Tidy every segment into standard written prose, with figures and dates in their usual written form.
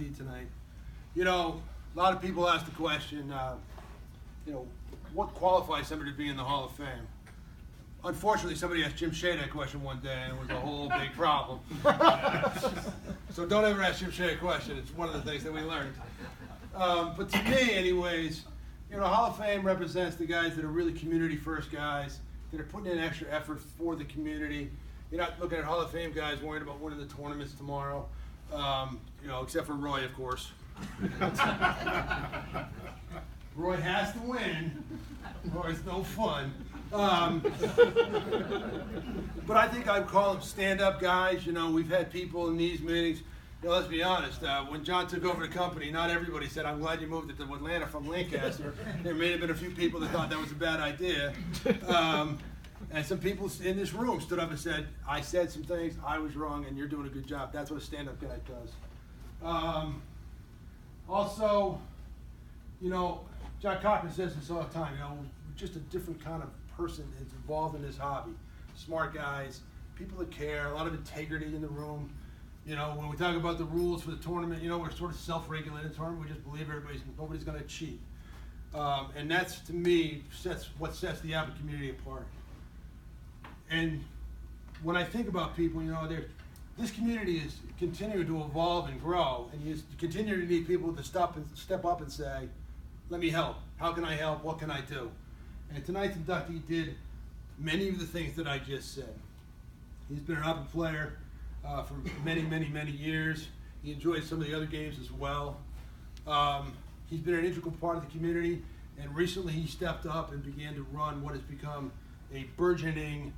inductee tonight. You know, a lot of people ask the question, you know, what qualifies somebody to be in the Hall of Fame? Unfortunately, somebody asked Jim Shea that question one day, and it was a whole big problem. So don't ever ask Jim Shea a question. It's one of the things that we learned. But to me, anyways, you know, Hall of Fame represents the guys that are really community-first guys, that are putting in extra effort for the community. You're not looking at Hall of Fame guys worried about winning the tournaments tomorrow, you know, except for Roy, of course. Roy has to win, or it's no fun. But I think I'd call them stand-up guys. You know, we've had people in these meetings. You know, let's be honest. When John took over the company, not everybody said, "I'm glad you moved it to Atlanta from Lancaster." There may have been a few people that thought that was a bad idea. And some people in this room stood up and said, "I said some things, I was wrong, and you're doing a good job." That's what a stand-up guy does. Also, you know, John Cochran says this all the time. You know, we're just a different kind of person that's involved in this hobby. Smart guys, people that care, a lot of integrity in the room. You know, when we talk about the rules for the tournament, you know, we're sort of self-regulated tournament. We just believe nobody's going to cheat. And that's, to me, what sets the APBA community apart. And when I think about people, you know, this community is continuing to evolve and grow, and you continue to need people to step up and say, "Let me help. How can I help? What can I do?" And tonight's inductee did many of the things that I just said. He's been an APBA player for many, many, many years. He enjoys some of the other games as well. He's been an integral part of the community, and recently he stepped up and began to run what has become a burgeoning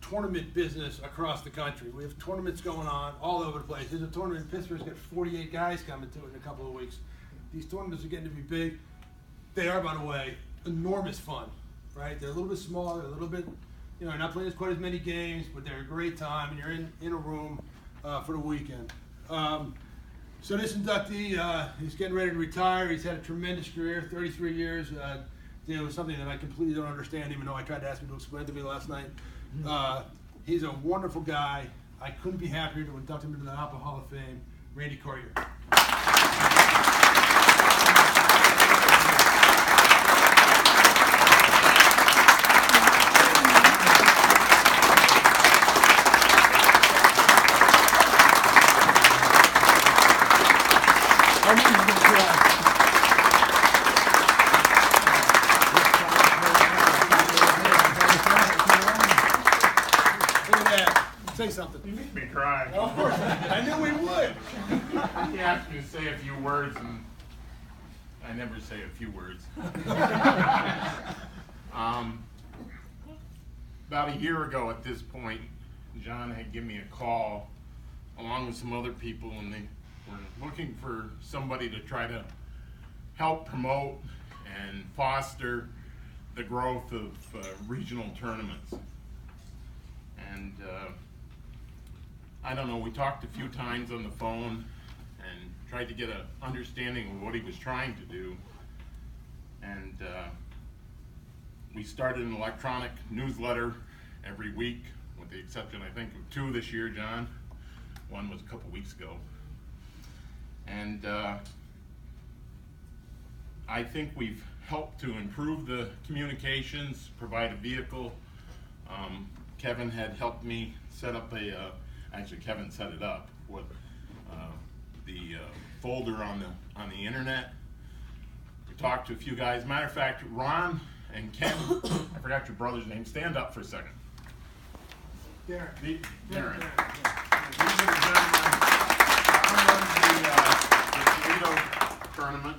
tournament business across the country. We have tournaments going on all over the place. There's a tournament in Pittsburgh that's got 48 guys coming to it in a couple of weeks. These tournaments are getting to be big. They are, by the way, enormous fun, right? They're a little bit smaller, a little bit, you know, not playing quite as many games, but they're a great time, and you're in a room for the weekend. So this inductee, he's getting ready to retire. He's had a tremendous career, 33 years. It was something that I completely don't understand, even though I tried to ask him to explain to me last night. He's a wonderful guy. I couldn't be happier to induct him into the APBA Hall of Fame, Randy Coryer. Say something. You make me cry. Of course, I knew we would. He asked me to say a few words, and I never say a few words. About a year ago at this point, John had given me a call along with some other people, and they were looking for somebody to try to help promote and foster the growth of regional tournaments. And I don't know, we talked a few times on the phone and tried to get an understanding of what he was trying to do. And we started an electronic newsletter every week, with the exception, I think, of 2 this year, John. One was a couple weeks ago. And I think we've helped to improve the communications, provide a vehicle. Kevin had helped me set up actually Kevin set it up with the folder on the internet. We talked to a few guys. Matter of fact, Ron and Ken, I forgot your brother's name. Stand up for a second. Darren. Darren. These are the gentlemen. Ron runs the Toledo tournament,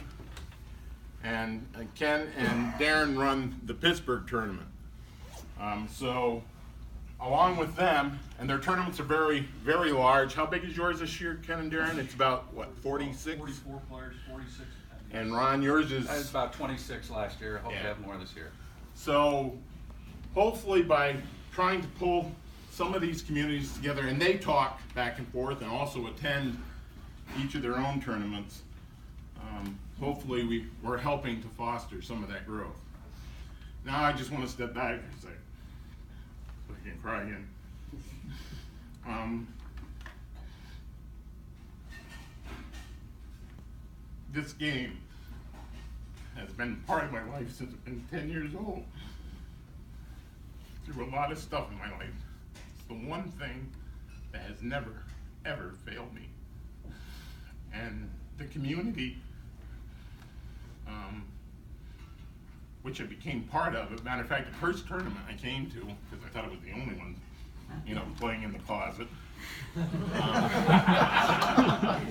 and Ken and Darren run the Pittsburgh tournament. So along with them, and their tournaments are very, very large. How big is yours this year, Ken and Darren? It's about, what, 46? 44 players, 46. And Ron, yours is? I was about 26 last year. I hope to have more this year. So hopefully by trying to pull some of these communities together, and they talk back and forth and also attend each of their own tournaments, hopefully we're helping to foster some of that growth. Now I just want to step back and say, I can cry again. this game has been part of my life since I've been 10 years old. Through a lot of stuff in my life, it's the one thing that has never, ever failed me. And the community, which I became part of. As a matter of fact, the first tournament I came to, because I thought it was the only one, you know, playing in the closet,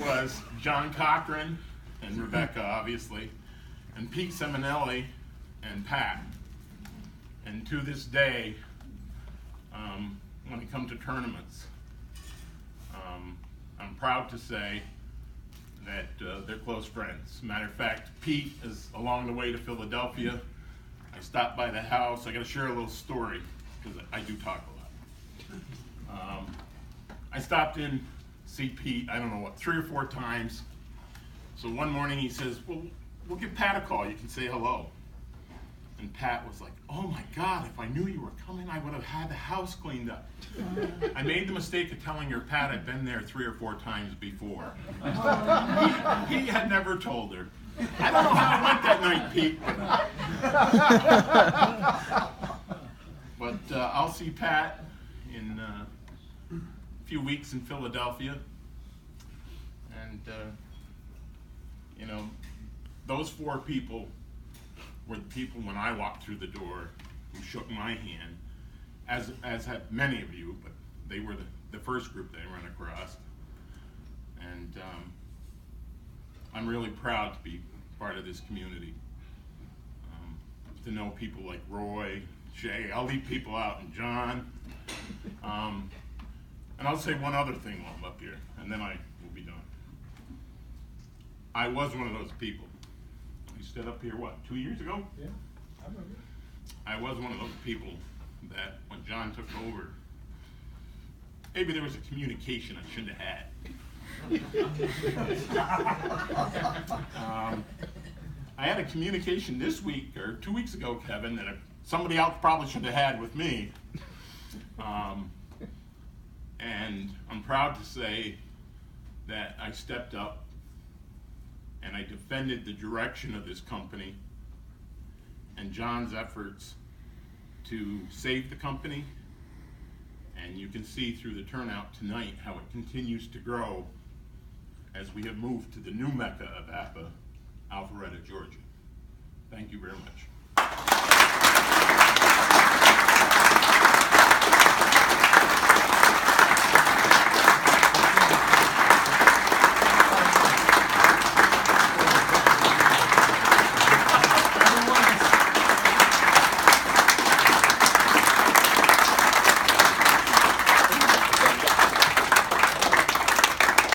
was John Cochran and Rebecca, obviously, and Pete Seminelli and Pat. And to this day, when it comes to tournaments, I'm proud to say that they're close friends. Matter of fact, Pete is along the way to Philadelphia. I stopped by the house. I got to share a little story because I do talk a lot. I stopped in, see Pete, I don't know what, 3 or 4 times. So one morning he says, well, we'll give Pat a call. You can say hello. And Pat was like, oh my God, if I knew you were coming, I would have had the house cleaned up. I made the mistake of telling her, Pat, I'd been there 3 or 4 times before. He had never told her. I don't know how it went that night, Pete. But I'll see Pat in a few weeks in Philadelphia. And, you know, those 4 people were the people when I walked through the door who shook my hand, as have many of you, but they were the first group that I ran across. And I'm really proud to be part of this community. To know people like Roy, Shay, I'll leave people out, and John. And I'll say one other thing while I'm up here, and then I will be done. I was one of those people. We stood up here, what, 2 years ago? Yeah, I remember. I was one of those people that when John took over, maybe there was a communication I shouldn't have had. I had a communication this week, or 2 weeks ago, Kevin, that somebody else probably should have had with me. And I'm proud to say that I stepped up and I defended the direction of this company and John's efforts to save the company. And you can see through the turnout tonight how it continues to grow as we have moved to the new mecca of APBA, Alpharetta, Georgia. Thank you very much.